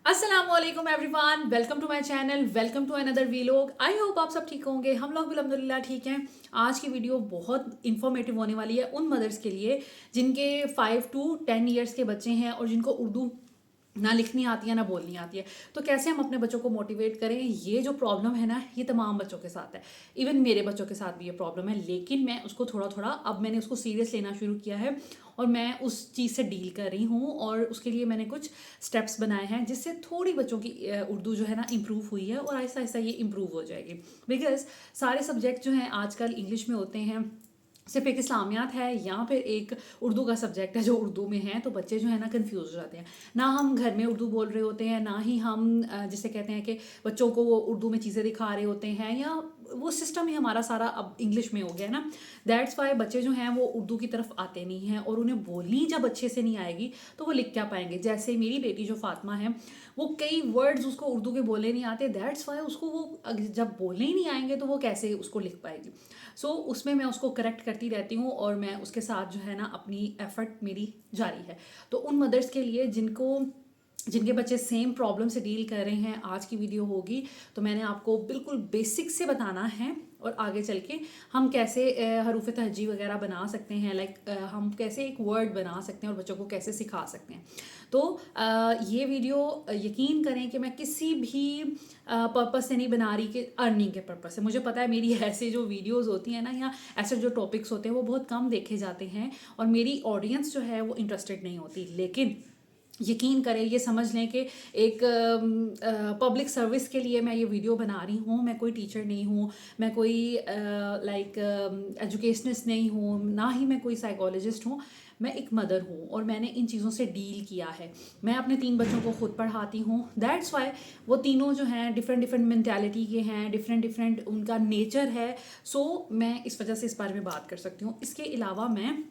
अस्सलाम वालेकुम everyone, welcome to my channel, welcome to another vlog. I hope आप सब ठीक होंगे। हम लोग भी अल्हम्दुलिल्लाह ठीक हैं। आज की वीडियो बहुत इंफॉर्मेटिव होने वाली है उन मदर्स के लिए जिनके 5 to 10 ईयर्स के बच्चे हैं और जिनको उर्दू ना लिखनी आती है ना बोलनी आती है। तो कैसे हम अपने बच्चों को मोटिवेट करें। ये जो प्रॉब्लम है ना, ये तमाम बच्चों के साथ है। इवन मेरे बच्चों के साथ भी ये प्रॉब्लम है, लेकिन मैं उसको थोड़ा थोड़ा अब मैंने उसको सीरियस लेना शुरू किया है और मैं उस चीज़ से डील कर रही हूँ। और उसके लिए मैंने कुछ स्टेप्स बनाए हैं जिससे थोड़ी बच्चों की उर्दू जो है ना इम्प्रूव हुई है और आहिस्ता आहिस्ता ये इम्प्रूव हो जाएगी। बिकॉज सारे सब्जेक्ट जो हैं आजकल इंग्लिश में होते हैं। सिर्फ एक इस्लामियात है या फिर एक उर्दू का सब्जेक्ट है जो उर्दू में है, तो बच्चे जो है ना कंफ्यूज हो जाते हैं। ना हम घर में उर्दू बोल रहे होते हैं, ना ही हम जिसे कहते हैं कि बच्चों को वो उर्दू में चीज़ें दिखा रहे होते हैं, या वो सिस्टम ही हमारा सारा अब इंग्लिश में हो गया है ना। दैट्स वाई बच्चे जो हैं वो उर्दू की तरफ आते नहीं हैं और उन्हें बोलनी जब अच्छे से नहीं आएगी तो वो लिख क्या पाएंगे। जैसे मेरी बेटी जो फातिमा है, वो कई वर्ड्स उसको उर्दू के बोलने नहीं आते। दैट्स वाई उसको वो जब बोलने ही नहीं आएंगे तो वो कैसे उसको लिख पाएगी। उसमें मैं उसको करेक्ट करती रहती हूँ और मैं उसके साथ जो है ना अपनी एफर्ट मेरी जारी है। तो उन मदर्स के लिए जिनके बच्चे सेम प्रॉब्लम से डील कर रहे हैं, आज की वीडियो होगी। तो मैंने आपको बिल्कुल बेसिक से बताना है और आगे चल के हम कैसे हरूफ तहजी वगैरह बना सकते हैं, हम कैसे एक वर्ड बना सकते हैं और बच्चों को कैसे सिखा सकते हैं। तो ये वीडियो यकीन करें कि मैं किसी भी पर्पस से नहीं बना रही कि अर्निंग के पर्पस से। मुझे पता है मेरी ऐसे जो वीडियोस होती हैं ना, या ऐसे जो टॉपिक्स होते हैं वो बहुत कम देखे जाते हैं और मेरी ऑडियंस जो है वो इंटरेस्टेड नहीं होती। लेकिन यकीन करें, ये समझ लें कि एक पब्लिक सर्विस के लिए मैं ये वीडियो बना रही हूँ। मैं कोई टीचर नहीं हूँ, मैं कोई एजुकेशनिस्ट नहीं हूँ, ना ही मैं कोई साइकोलॉजिस्ट हूँ। मैं एक मदर हूँ और मैंने इन चीज़ों से डील किया है। मैं अपने 3 बच्चों को खुद पढ़ाती हूँ। दैट्स वाई वो तीनों जो हैं डिफरेंट डिफरेंट मैंटेलिटी के हैं, डिफरेंट डिफरेंट उनका नेचर है। मैं इस वजह से इस बारे में बात कर सकती हूँ। इसके अलावा मैं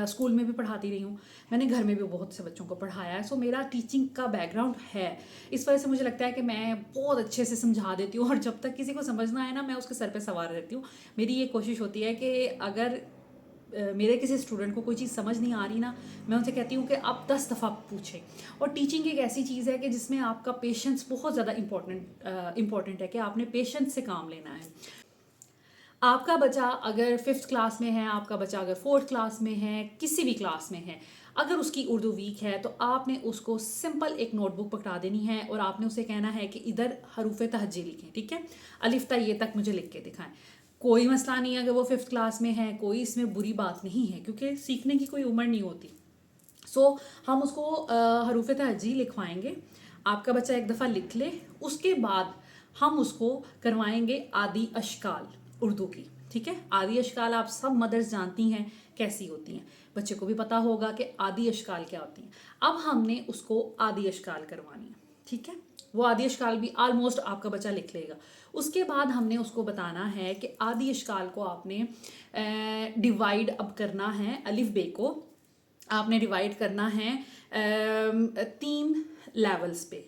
स्कूल में भी पढ़ाती रही हूँ, मैंने घर में भी बहुत से बच्चों को पढ़ाया है। मेरा टीचिंग का बैकग्राउंड है। इस वजह से मुझे लगता है कि मैं बहुत अच्छे से समझा देती हूँ और जब तक किसी को समझना है ना, मैं उसके सर पे सवार रहती हूँ। मेरी ये कोशिश होती है कि अगर मेरे किसी स्टूडेंट को कोई चीज़ समझ नहीं आ रही ना, मैं उनसे कहती हूँ कि आप 10 दफ़ा पूछें। और टीचिंग एक ऐसी चीज़ है कि जिसमें आपका पेशेंस बहुत ज़्यादा इंपॉर्टेंट है कि आपने पेशेंस से काम लेना है। आपका बच्चा अगर 5th क्लास में है, आपका बच्चा अगर 4th क्लास में है, किसी भी क्लास में है, अगर उसकी उर्दू वीक है तो आपने उसको सिंपल एक नोटबुक पकड़ा देनी है और आपने उसे कहना है कि इधर हरूफ तहज्जी लिखें, ठीक है, अलिफ ता ये तक मुझे लिख के दिखाएं। कोई मसला नहीं है अगर वो 5th क्लास में है, कोई इसमें बुरी बात नहीं है क्योंकि सीखने की कोई उम्र नहीं होती। हम उसको हरूफ तहज्जी लिखवाएंगे। आपका बच्चा एक दफ़ा लिख ले, उसके बाद हम उसको करवाएंगे आदि अशकाल उर्दू की, ठीक है। आदि अशकाल आप सब मदर्स जानती हैं कैसी होती हैं, बच्चे को भी पता होगा कि आदि अशकाल क्या होती हैं। अब हमने उसको आदि अशकाल करवानी है, ठीक है। वो आदि अशकाल भी ऑलमोस्ट आपका बच्चा लिख लेगा। उसके बाद हमने उसको बताना है कि आदि अशकाल को आपने डिवाइड अब करना है, अलिफ बे को आपने डिवाइड करना है 3 लेवल्स पे।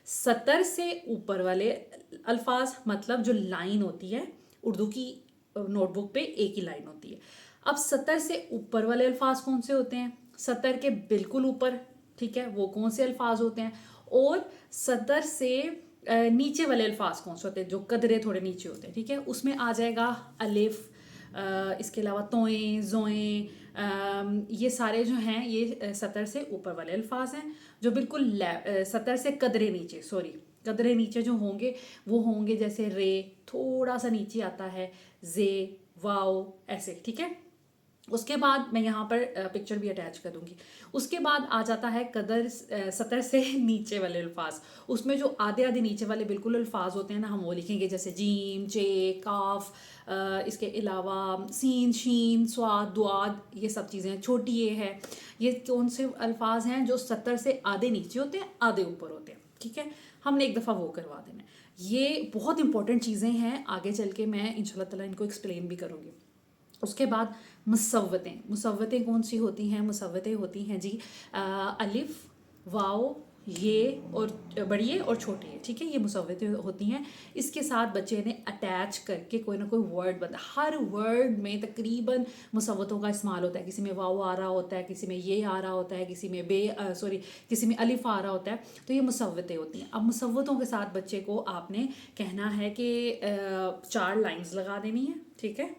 सतर से ऊपर वाले अल्फाज, मतलब जो लाइन होती है उर्दू की नोटबुक पे एक ही लाइन होती है। अब 70 से ऊपर वाले अल्फाज कौन से होते हैं, 70 के बिल्कुल ऊपर, ठीक है, वो कौन से अल्फाज होते हैं। और 70 से नीचे वाले अल्फाज कौन से होते हैं, जो कदरे थोड़े नीचे होते हैं, ठीक है। उसमें आ जाएगा अलिफ, इसके अलावा तोएं, जोएं, ये सारे जो हैं ये 70 से ऊपर वाले अल्फाज हैं। जो बिल्कुल 70 से कदरे नीचे, सॉरी, कदरे नीचे जो होंगे वो होंगे जैसे रे, थोड़ा सा नीचे आता है जे, वाओ, ऐसे, ठीक है। उसके बाद मैं यहाँ पर पिक्चर भी अटैच कर दूंगी। उसके बाद आ जाता है 70 से नीचे वाले अल्फाज। उसमें जो आधे आधे नीचे वाले बिल्कुल अल्फाज होते हैं ना, हम वो लिखेंगे जैसे जीम, चे, काफ, इसके अलावा सीन, शीन, स्वाद, दुआद, ये सब चीज़ें, छोटी ये है। ये कौन से अल्फाज हैं जो 70 से आधे नीचे होते हैं, आधे ऊपर होते हैं, ठीक है। हमने एक दफ़ा वो करवा देना है। ये बहुत इंपॉर्टेंट चीज़ें हैं, आगे चल के मैं इंशाल्लाह ताला इनको एक्सप्लेन भी करूँगी। उसके बाद मुसव्वतें कौन सी होती हैं, मुसव्वतें होती हैं जी अलिफ, वाओ, ये और बड़ी ए और छोटी ए, ठीक है, ये मुसव्वतें होती हैं। इसके साथ बच्चे ने अटैच करके कोई ना कोई वर्ड बता, हर वर्ड में तकरीबन मुसव्वतों का इस्तेमाल होता है। किसी में वाव आ रहा होता है, किसी में ये आ रहा होता है, किसी में किसी में अलिफ आ रहा होता है। तो ये मुसव्वतें होती हैं। अब मुसव्वतों के साथ बच्चे को आपने कहना है कि 4 लाइंस लगा देनी है, ठीक है।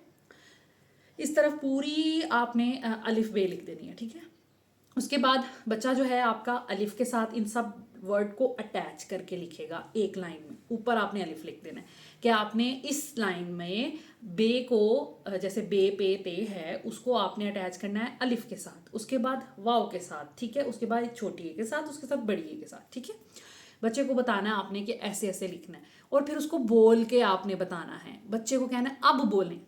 इस तरफ पूरी आपने अलिफ बे लिख देनी है, ठीक है। उसके बाद बच्चा जो है आपका अलिफ के साथ इन सब वर्ड को अटैच करके लिखेगा एक लाइन में। ऊपर आपने अलिफ लिख देना है कि आपने इस लाइन में बे को, जैसे बे पे ते है, उसको आपने अटैच करना है अलिफ के साथ, उसके बाद वाव के साथ, ठीक है, उसके बाद छोटी ए के साथ, उसके साथ बड़ी ए के साथ, ठीक है। बच्चे को बताना है आपने कि ऐसे ऐसे लिखना है, और फिर उसको बोल के आपने बताना है। बच्चे को कहना है अब बोलें।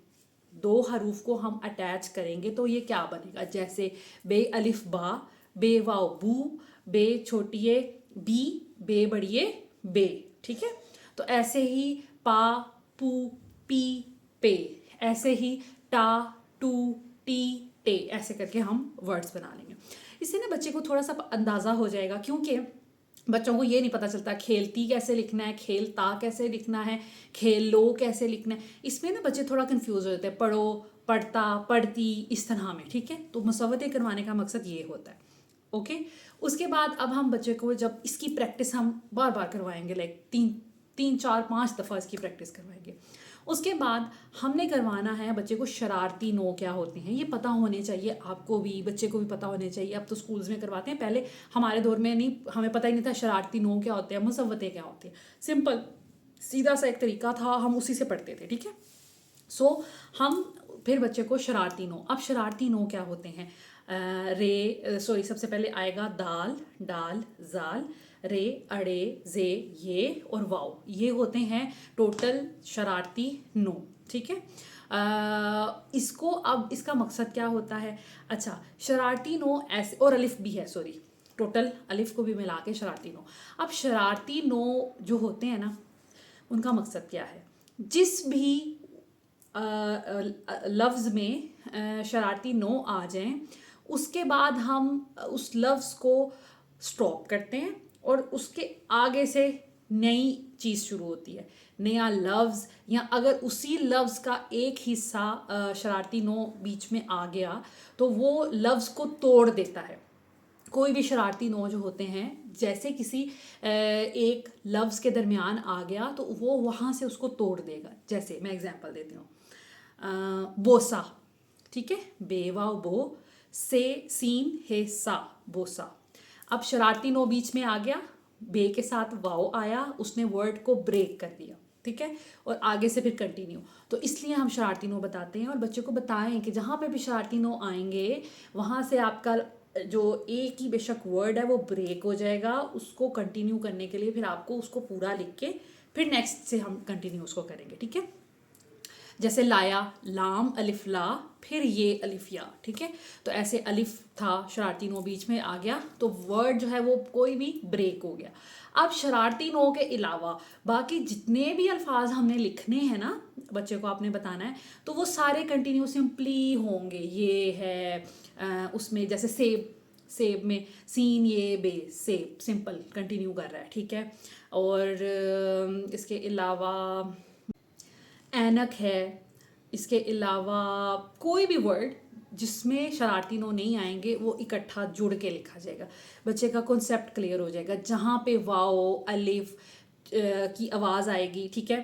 2 हरूफ को हम अटैच करेंगे तो ये क्या बनेगा, जैसे बे अलिफ बा, बे वाव बू, बे छोटी ए बी, बे बड़ी ए बे, ठीक है। तो ऐसे ही पा पू पी पे, ऐसे ही टा टू टी टे, ऐसे करके हम वर्ड्स बना लेंगे। इससे ना बच्चे को थोड़ा सा अंदाज़ा हो जाएगा, क्योंकि बच्चों को ये नहीं पता चलता खेलती कैसे लिखना है, खेलता कैसे लिखना है, खेल लो कैसे लिखना है। इसमें ना बच्चे थोड़ा कंफ्यूज हो जाते हैं, पढ़ो, पढ़ता, पढ़ती, इस तरह में, ठीक है। तो मुसव्वतें करवाने का मकसद ये होता है, ओके। उसके बाद अब हम बच्चे को जब इसकी प्रैक्टिस हम बार बार करवाएंगे, लाइक 3 4 5 दफ़ा इसकी प्रैक्टिस करवाएंगे। उसके बाद हमने करवाना है बच्चे को शरारती नो क्या होते हैं, ये पता होने चाहिए आपको भी, बच्चे को भी पता होने चाहिए। अब तो स्कूल्स में करवाते हैं, पहले हमारे दौर में नहीं, हमें पता ही नहीं था शरारती नो क्या होते हैं, मुसव्वतें क्या होती हैं। सिंपल सीधा सा एक तरीका था, हम उसी से पढ़ते थे, ठीक है। सो हम फिर बच्चे को शरारती नो, अब शरारती नो क्या होते हैं, सबसे पहले आएगा दाल, डाल, जाल, रे, अड़े, जे, ये और वाव, ये होते हैं टोटल शरारती नो, ठीक है। इसको अब इसका मकसद क्या होता है, अच्छा शरारती नो ऐसे, और अलिफ भी है, टोटल अलिफ को भी मिला के शरारती नो। अब शरारती नो जो होते हैं ना, उनका मकसद क्या है, जिस भी लफ्ज़ में शरारती नो आ जाएं, उसके बाद हम उस लफ्ज़ को स्टॉप करते हैं और उसके आगे से नई चीज़ शुरू होती है, नया लफ्ज़, या अगर उसी लफ्ज़ का एक हिस्सा शरारती नो बीच में आ गया तो वो लफ्ज़ को तोड़ देता है। कोई भी शरारती नो जो होते हैं, जैसे किसी एक लफ्ज़ के दरमियान आ गया तो वो वहाँ से उसको तोड़ देगा। जैसे मैं एग्जांपल देती हूँ, बोसा, ठीक है, बेवाव बो, से सीन है सा, बोसा। अब शरारती नो बीच में आ गया, बे के साथ वाव आया, उसने वर्ड को ब्रेक कर दिया, ठीक है, और आगे से फिर कंटिन्यू। तो इसलिए हम शरारती नो बताते हैं, और बच्चे को बताएं कि जहाँ पे भी शरारती नो आएंगे वहाँ से आपका जो एक ही बेशक वर्ड है वो ब्रेक हो जाएगा। उसको कंटिन्यू करने के लिए फिर आपको उसको पूरा लिख के फिर नेक्स्ट से हम कंटिन्यू उसको करेंगे, ठीक है। जैसे लाया, लाम अलिफ ला, फिर ये अलिफ या, ठीक है। तो ऐसे अलिफ था, शरारती नो बीच में आ गया तो वर्ड जो है वो कोई भी ब्रेक हो गया। अब शरारती नो के अलावा बाकी जितने भी अल्फाज हमने लिखने हैं ना, बच्चे को आपने बताना है, तो वो सारे कंटिन्यू सिंपली होंगे। ये है उसमें जैसे सेब, सेब में सीन ये बे, सेब सिंपल कंटिन्यू कर रहा है, ठीक है। और इसके अलावा ऐनक है, इसके अलावा कोई भी वर्ड जिसमें शरारती नो नहीं आएंगे वो इकट्ठा जुड़ के लिखा जाएगा। बच्चे का कॉन्सेप्ट क्लियर हो जाएगा। जहाँ पे वाओ अलिफ की आवाज़ आएगी, ठीक है,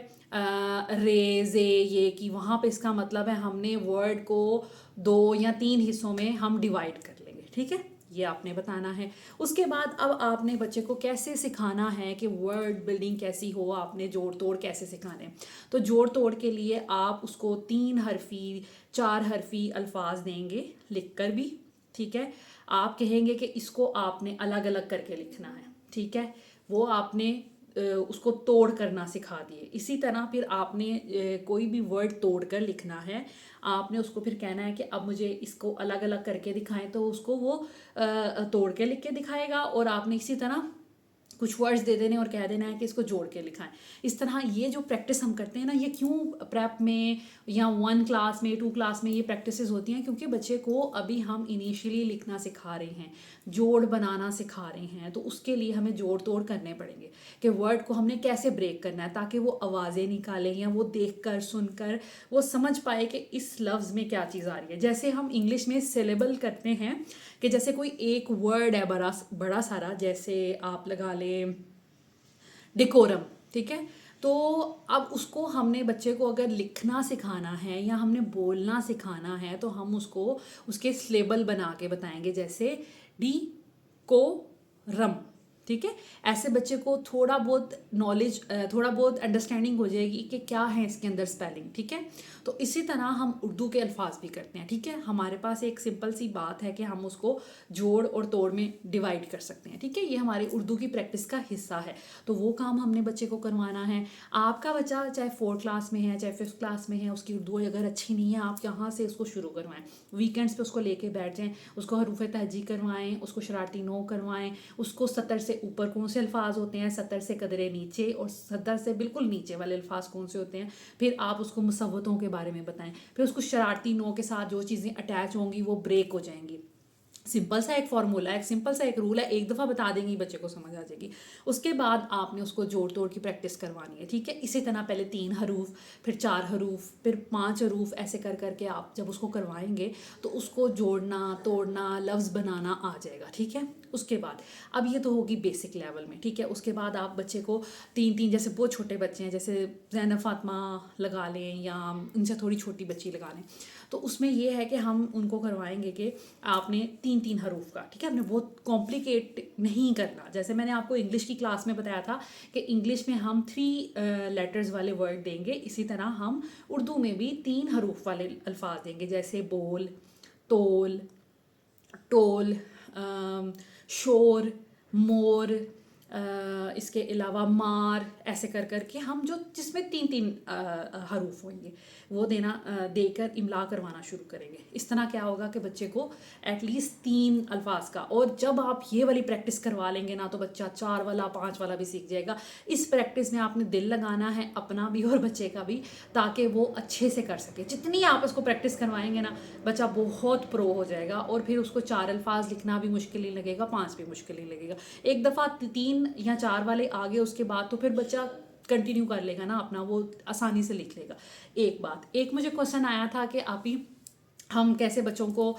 रे जे ये की, वहाँ पे इसका मतलब है हमने वर्ड को 2 या 3 हिस्सों में हम डिवाइड कर लेंगे, ठीक है। ये आपने बताना है। उसके बाद अब आपने बच्चे को कैसे सिखाना है कि वर्ड बिल्डिंग कैसी हो, आपने जोड़ तोड़ कैसे सिखाने हैं। तो जोड़ तोड़ के लिए आप उसको 3 हरफी 4 हरफी अल्फाज देंगे लिख कर भी, ठीक है। आप कहेंगे कि इसको आपने अलग अलग करके लिखना है, ठीक है। वो आपने उसको तोड़ करना सिखा दिए। इसी तरह फिर आपने कोई भी वर्ड तोड़ कर लिखना है, आपने उसको फिर कहना है कि अब मुझे इसको अलग अलग करके दिखाएं, तो उसको वो तोड़ के लिख के दिखाएगा। और आपने इसी तरह कुछ वर्ड्स दे देने और कह देना है कि इसको जोड़ के लिखाएं। इस तरह ये जो प्रैक्टिस हम करते हैं ना, ये क्यों प्रेप में या 1 क्लास में 2 क्लास में ये प्रैक्टिसेस होती हैं, क्योंकि बच्चे को अभी हम इनिशियली लिखना सिखा रहे हैं, जोड़ बनाना सिखा रहे हैं, तो उसके लिए हमें जोड़ तोड़ करने पड़ेंगे कि वर्ड को हमने कैसे ब्रेक करना है ताकि वो आवाज़ें निकालें या वो देख कर सुन कर वो समझ पाए कि इस लफ्ज़ में क्या चीज़ आ रही है। जैसे हम इंग्लिश में सिलेबल करते हैं कि जैसे कोई एक वर्ड है बड़ा सारा, जैसे आप लगा लें डेकोरम, ठीक है। तो अब उसको हमने बच्चे को अगर लिखना सिखाना है या हमने बोलना सिखाना है तो हम उसको उसके सिलेबल बना के बताएंगे, जैसे डी को रम, ठीक है। ऐसे बच्चे को थोड़ा बहुत नॉलेज, थोड़ा बहुत अंडरस्टैंडिंग हो जाएगी कि क्या है इसके अंदर स्पेलिंग, ठीक है। तो इसी तरह हम उर्दू के अल्फाज भी करते हैं, ठीक है। हमारे पास एक सिंपल सी बात है कि हम उसको जोड़ और तोड़ में डिवाइड कर सकते हैं, ठीक है। ये हमारी उर्दू की प्रैक्टिस का हिस्सा है, तो वो काम हमने बच्चे को करवाना है। आपका बच्चा चाहे 4th क्लास में है चाहे 5th क्लास में है, उसकी उर्दू अगर अच्छी नहीं है, आप यहाँ से उसको शुरू करवाएं, वीकेंड्स पे उसको लेके बैठ जाएं, उसको हरूफ तहजी करवाएं, उसको शरारती नो करवाएं, उसको 70 से ऊपर कौन से अल्फाज होते हैं, 70 से कदरे नीचे और 70 से बिल्कुल नीचे वाले अल्फाज कौन से होते हैं, फिर आप उसको मुसव्वतों के बारे में बताएं, फिर उसको शरारती नो के साथ जो चीज़ें अटैच होंगी वो ब्रेक हो जाएंगी। सिंपल सा एक फॉर्मूला है, सिंपल सा एक रूल है, एक दफ़ा बता देंगी बच्चे को समझ आ जाएगी। उसके बाद आपने उसको जोड़ तोड़ की प्रैक्टिस करवानी है, ठीक है। इसी तरह पहले 3 हरूफ, फिर 4 हरूफ, फिर 5 हरूफ, ऐसे कर करके आप जब उसको करवाएंगे तो उसको जोड़ना तोड़ना लफ्ज़ बनाना आ जाएगा, ठीक है। उसके बाद अब ये तो होगी बेसिक लेवल में, ठीक है। उसके बाद आप बच्चे को 3-3, जैसे बहुत छोटे बच्चे हैं जैसे ज़ैनब फातिमा लगा लें या उनसे थोड़ी छोटी बच्ची लगा लें, तो उसमें ये है कि हम उनको करवाएंगे कि आपने 3-3 हरूफ का, ठीक है, आपने बहुत कॉम्प्लिकेट नहीं करना। जैसे मैंने आपको इंग्लिश की क्लास में बताया था कि इंग्लिश में हम 3 लेटर्स वाले वर्ड देंगे, इसी तरह हम उर्दू में भी 3 हरूफ वाले अल्फाज देंगे, जैसे बोल, तोल, टोल, शोर, मोर, इसके अलावा मार, ऐसे कर करके हम जो जिसमें 3-3 हरूफ होंगे वो देना देकर इमला करवाना शुरू करेंगे। इस तरह क्या होगा कि बच्चे को एटलीस्ट 3 अल्फाज का, और जब आप ये वाली प्रैक्टिस करवा लेंगे ना तो बच्चा 4 वाला 5 वाला भी सीख जाएगा। इस प्रैक्टिस में आपने दिल लगाना है अपना भी और बच्चे का भी, ताकि वो अच्छे से कर सके। जितनी आप उसको प्रैक्टिस करवाएंगे ना बच्चा बहुत प्रो हो जाएगा, और फिर उसको 4 अल्फाज लिखना भी मुश्किल नहीं लगेगा, 5 भी मुश्किल नहीं लगेगा। एक दफ़ा 3 या 4 वाले आ गए उसके बाद तो फिर बच्चा कंटिन्यू कर लेगा ना अपना, वो आसानी से लिख लेगा। एक मुझे क्वेश्चन आया था कि आप ही हम कैसे बच्चों को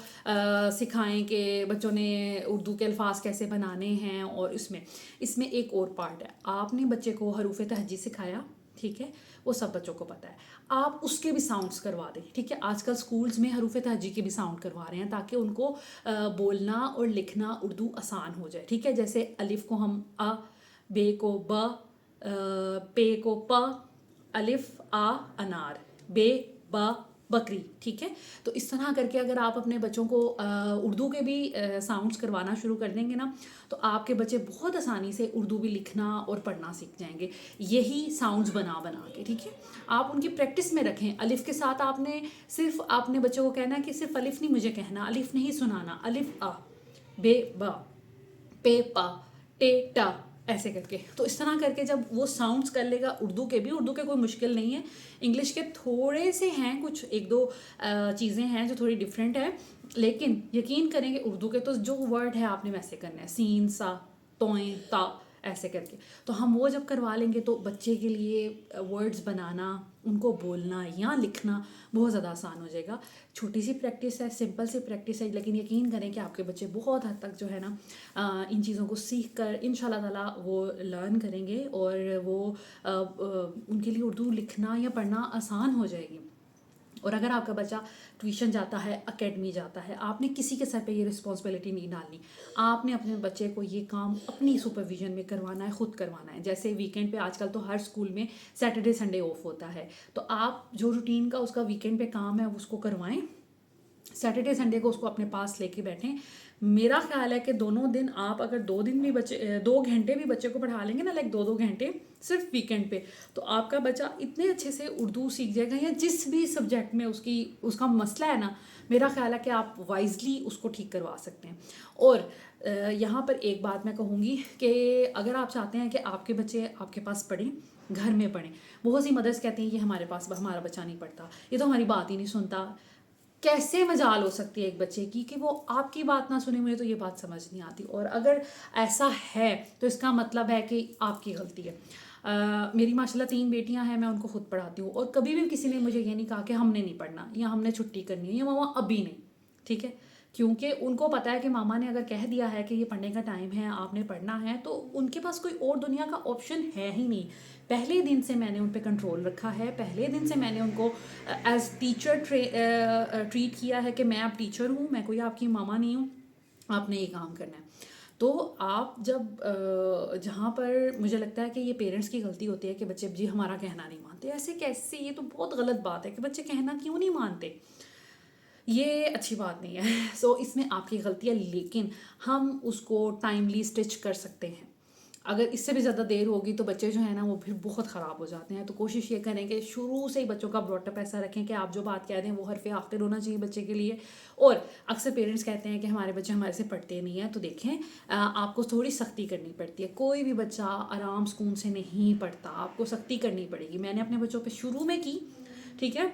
सिखाएं कि बच्चों ने उर्दू के अल्फाज कैसे बनाने हैं, और इसमें एक और पार्ट है। आपने बच्चे को हरूफ तहजी सिखाया, ठीक है, वो सब बच्चों को पता है, आप उसके भी साउंड्स करवा दें, ठीक है। आजकल स्कूल्स में हरूफ तहजी के भी साउंड करवा रहे हैं ताकि उनको बोलना और लिखना उर्दू आसान हो जाए, ठीक है। जैसे अलिफ को हम अ, बे को ब, पे को प, अलिफ आ अनार, बे ब बकरी, ठीक है। तो इस तरह करके अगर आप अपने बच्चों को उर्दू के भी साउंड्स करवाना शुरू कर देंगे ना तो आपके बच्चे बहुत आसानी से उर्दू भी लिखना और पढ़ना सीख जाएंगे, यही साउंड्स बना बना के, ठीक है। आप उनकी प्रैक्टिस में रखें। अलिफ के साथ आपने बच्चों को कहना है कि सिर्फ अलिफ नहीं मुझे कहना, अलिफ नहीं सुनाना, अलिफ आ, बे ब, पे पा, टे टा, ऐसे करके। तो इस तरह करके जब वो साउंड्स कर लेगा, उर्दू के कोई मुश्किल नहीं है, इंग्लिश के थोड़े से हैं, कुछ 1-2 चीज़ें हैं जो थोड़ी डिफरेंट है, लेकिन यकीन करेंगे उर्दू के तो जो वर्ड है आपने वैसे करना है, सीन सा तोएं ता, ऐसे करके। तो हम वो जब करवा लेंगे तो बच्चे के लिए वर्ड्स बनाना, उनको बोलना या लिखना बहुत ज़्यादा आसान हो जाएगा। छोटी सी प्रैक्टिस है, सिंपल सी प्रैक्टिस है, लेकिन यकीन करें कि आपके बच्चे बहुत हद तक जो है ना इन चीज़ों को सीख कर इंशाल्लाह ताला वो लर्न करेंगे और वो उनके लिए उर्दू लिखना या पढ़ना आसान हो जाएगी। और अगर आपका बच्चा ट्यूशन जाता है, एकेडमी जाता है, आपने किसी के सर पे ये रिस्पॉन्सिबिलिटी नहीं डालनी, आपने अपने बच्चे को ये काम अपनी सुपरविजन में करवाना है, ख़ुद करवाना है। जैसे वीकेंड पे आजकल तो हर स्कूल में सैटरडे संडे ऑफ होता है, तो आप जो रूटीन का उसका वीकेंड पे काम है उसको करवाएं, सैटरडे संडे को उसको अपने पास लेके बैठें। मेरा ख्याल है कि दोनों दिन आप अगर 2 घंटे भी बच्चे को पढ़ा लेंगे ना, लाइक 2 घंटे सिर्फ वीकेंड पे, तो आपका बच्चा इतने अच्छे से उर्दू सीख जाएगा, या जिस भी सब्जेक्ट में उसका मसला है ना, मेरा ख्याल है कि आप वाइजली उसको ठीक करवा सकते हैं। और यहाँ पर एक बात मैं कहूँगी कि अगर आप चाहते हैं कि आपके बच्चे आपके पास पढ़ें, घर में पढ़ें, बहुत सी मदर्स कहती हैं कि हमारे पास हमारा बच्चा नहीं पढ़ता, ये तो हमारी बात ही नहीं सुनता। कैसे मजाल हो सकती है एक बच्चे की कि वो आपकी बात ना सुने? मुझे तो ये बात समझ नहीं आती। और अगर ऐसा है तो इसका मतलब है कि आपकी गलती है। मेरी माशाल्लाह 3 बेटियां हैं, मैं उनको खुद पढ़ाती हूँ, और कभी भी किसी ने मुझे ये नहीं कहा कि हमने नहीं पढ़ना या हमने छुट्टी करनी है या मामा अभी नहीं, ठीक है? क्योंकि उनको पता है कि मामा ने अगर कह दिया है कि ये पढ़ने का टाइम है, आपने पढ़ना है, तो उनके पास कोई और दुनिया का ऑप्शन है ही नहीं। पहले दिन से मैंने उन पर कंट्रोल रखा है, पहले दिन से मैंने उनको एज टीचर ट्रीट किया है कि मैं अब टीचर हूँ, मैं कोई आपकी मामा नहीं हूँ, आपने ये काम करना है। तो आप जब जहाँ पर मुझे लगता है कि ये पेरेंट्स की गलती होती है कि बच्चे जी हमारा कहना नहीं मानते, ऐसे कैसे? ये तो बहुत गलत बात है कि बच्चे कहना क्यों नहीं मानते, ये अच्छी बात नहीं है। सो इसमें आपकी गलती है, लेकिन हम उसको टाइमली स्टिच कर सकते हैं। अगर इससे भी ज़्यादा देर होगी तो बच्चे जो है ना वो फिर बहुत ख़राब हो जाते हैं। तो कोशिश ये करें कि शुरू से ही बच्चों का ब्रॉटअप ऐसा रखें कि आप जो बात कह दें वो हरफ़े आखिर होना चाहिए बच्चे के लिए। और अक्सर पेरेंट्स कहते हैं कि हमारे बच्चे हमारे से पढ़ते नहीं हैं, तो देखें आपको थोड़ी सख्ती करनी पड़ती है। कोई भी बच्चा आराम सुकून से नहीं पढ़ता, आपको सख्ती करनी पड़ेगी। मैंने अपने बच्चों पर शुरू में की, ठीक है,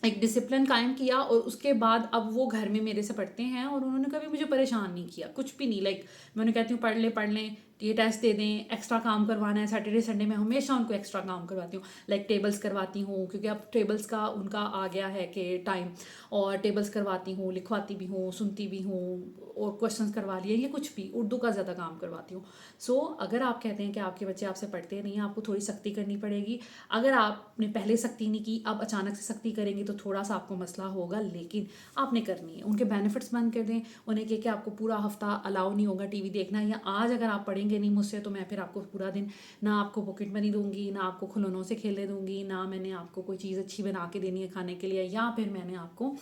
एक डिसिप्लिन कायम किया, और उसके बाद अब वो घर में मेरे से पढ़ते हैं और उन्होंने कभी मुझे परेशान नहीं किया, कुछ भी नहीं। लाइक मैं उन्हें कहती हूँ पढ़ लें, ये टेस्ट दे दें, एक्स्ट्रा काम करवाना है, सैटरडे संडे में हमेशा उनको एक्स्ट्रा काम करवाती हूँ। लाइक टेबल्स करवाती हूँ, क्योंकि अब टेबल्स का उनका आ गया है कि टाइम, और टेबल्स करवाती हूँ, लिखवाती भी हूँ, सुनती भी हूँ, और क्वेश्चंस करवा लिए या कुछ भी, उर्दू का ज़्यादा काम करवाती हूँ। सो अगर आप कहते हैं कि आपके बच्चे आपसे पढ़ते नहीं हैं, आपको थोड़ी सख्ती करनी पड़ेगी। अगर आपने पहले सख्ती नहीं की, अब अचानक से सख्ती करेंगे तो थोड़ा सा आपको मसला होगा, लेकिन आपने करनी है। उनके बेनिफिट्स बंद कर दें, उन्हें कह कि आपको पूरा हफ्ता अलाउ नहीं होगा टीवी देखना, या आज अगर आप पढ़ेंगे नहीं मुझसे तो मैं फिर आपको पूरा दिन ना आपको पॉकेट मनी दूंगी, ना आपको खिलौनों से खेलने दूंगी, ना मैंने आपको कोई चीज़ अच्छी बना के देनी है खाने के लिए, या फिर मैंने आपको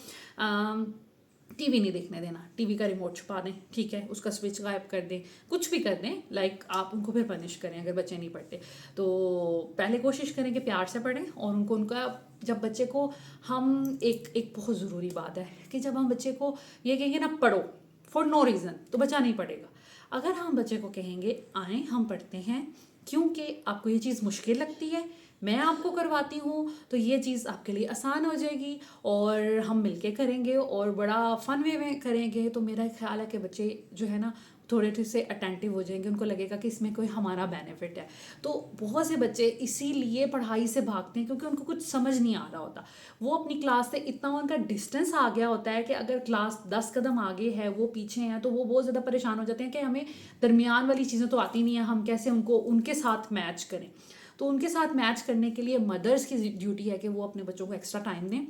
टीवी नहीं देखने देना, टीवी का रिमोट छुपा दें, ठीक है, उसका स्विच गायब कर दें, कुछ भी कर दें। लाइक आप उनको फिर पनिश करें अगर बच्चे नहीं पढ़ते। तो पहले कोशिश करें कि प्यार से पढ़ें, और उनका जब बच्चे को हम एक बहुत ज़रूरी बात है कि जब हम बच्चे को ये कहेंगे ना पढ़ो फॉर नो रीज़न, तो बच्चा नहीं पढ़ेगा। अगर हम बच्चे को कहेंगे आएँ हम पढ़ते हैं, क्योंकि आपको ये चीज़ मुश्किल लगती है, मैं आपको करवाती हूँ, तो ये चीज़ आपके लिए आसान हो जाएगी, और हम मिलके करेंगे और बड़ा फन वे में करेंगे, तो मेरा ख्याल है कि बच्चे जो है ना थोड़े से अटेंटिव हो जाएंगे, उनको लगेगा कि इसमें कोई हमारा बेनिफिट है। तो बहुत से बच्चे इसीलिए पढ़ाई से भागते हैं क्योंकि उनको कुछ समझ नहीं आ रहा होता। वो अपनी क्लास से इतना उनका डिस्टेंस आ गया होता है कि अगर क्लास 10 कदम आगे है वो पीछे हैं, तो वो बहुत ज़्यादा परेशान हो जाते हैं कि हमें दरमियान वाली चीज़ें तो आती नहीं है, हम कैसे उनको उनके साथ मैच करें। तो उनके साथ मैच करने के लिए मदर्स की ड्यूटी है कि वो अपने बच्चों को एक्स्ट्रा टाइम दें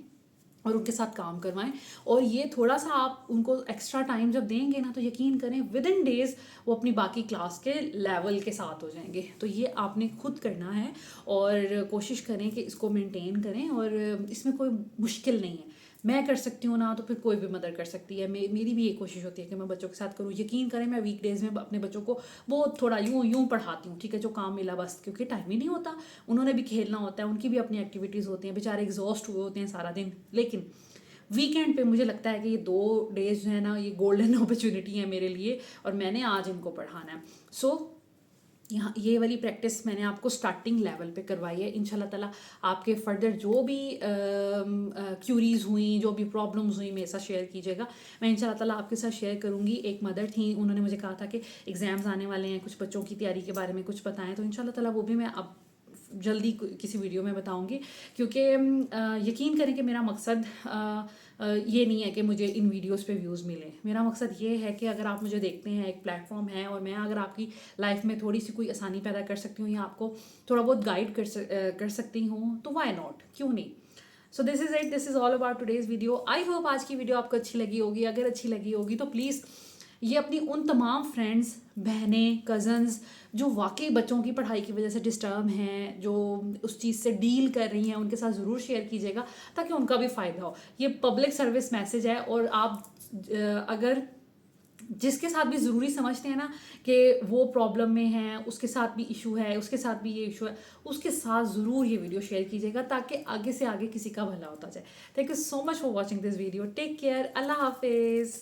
और उनके साथ काम करवाएं। और ये थोड़ा सा आप उनको एक्स्ट्रा टाइम जब देंगे ना, तो यकीन करें विद इन डेज़ वो अपनी बाकी क्लास के लेवल के साथ हो जाएंगे। तो ये आपने खुद करना है, और कोशिश करें कि इसको मेंटेन करें, और इसमें कोई मुश्किल नहीं है। मैं कर सकती हूँ ना, तो फिर कोई भी मदद कर सकती है। मेरी भी ये कोशिश होती है कि मैं बच्चों के साथ करूँ। यकीन करें मैं वीकडेज़ में अपने बच्चों को वो थोड़ा यूँ पढ़ाती हूँ, ठीक है, जो काम मिला बस, क्योंकि टाइम ही नहीं होता, उन्होंने भी खेलना होता है, उनकी भी अपनी एक्टिविटीज़ होती हैं, बेचारे एग्जॉस्ट हुए होते हैं सारा दिन। लेकिन वीकेंड पे मुझे लगता है कि ये 2 डेज जो है ना, ये गोल्डन अपॉर्चुनिटी है मेरे लिए, और मैंने आज इनको पढ़ाना है। सो यहाँ ये वाली प्रैक्टिस मैंने आपको स्टार्टिंग लेवल पे करवाई है। इंशाल्लाह ताला आपके फर्दर जो भी क्यूरीज हुई, जो भी प्रॉब्लम्स हुई, मेरे साथ शेयर कीजिएगा, मैं इंशाल्लाह ताला आपके साथ शेयर करूँगी। एक मदर थी, उन्होंने मुझे कहा था कि एग्ज़ाम्स आने वाले हैं, कुछ बच्चों की तैयारी के बारे में कुछ बताएं, तो इंशाल्लाह ताला वो भी मैं अब जल्दी किसी वीडियो में बताऊंगी। क्योंकि यकीन करें कि मेरा मकसद ये नहीं है कि मुझे इन वीडियोस पे व्यूज़ मिले। मेरा मकसद ये है कि अगर आप मुझे देखते हैं, एक प्लेटफॉर्म है, और मैं अगर आपकी लाइफ में थोड़ी सी कोई आसानी पैदा कर सकती हूँ या आपको थोड़ा बहुत गाइड कर सकती हूँ, तो वाई नॉट, क्यों नहीं। So this is it, this is all about today's video. I hope आज की वीडियो आपको अच्छी लगी होगी। अगर अच्छी लगी होगी तो प्लीज़ ये अपनी उन तमाम फ्रेंड्स, बहनें, कज़न्स जो वाकई बच्चों की पढ़ाई की वजह से डिस्टर्ब हैं, जो उस चीज़ से डील कर रही हैं, उनके साथ ज़रूर शेयर कीजिएगा ताकि उनका भी फ़ायदा हो। ये पब्लिक सर्विस मैसेज है, और आप अगर जिसके साथ भी ज़रूरी समझते हैं ना कि वो प्रॉब्लम में है, उसके साथ भी इशू है, उसके साथ भी ये इशू है, उसके साथ ज़रूर ये वीडियो शेयर कीजिएगा ताकि आगे से आगे किसी का भला होता जाए। Thank you so much for watching this video. Take care. Allah हाफिज़।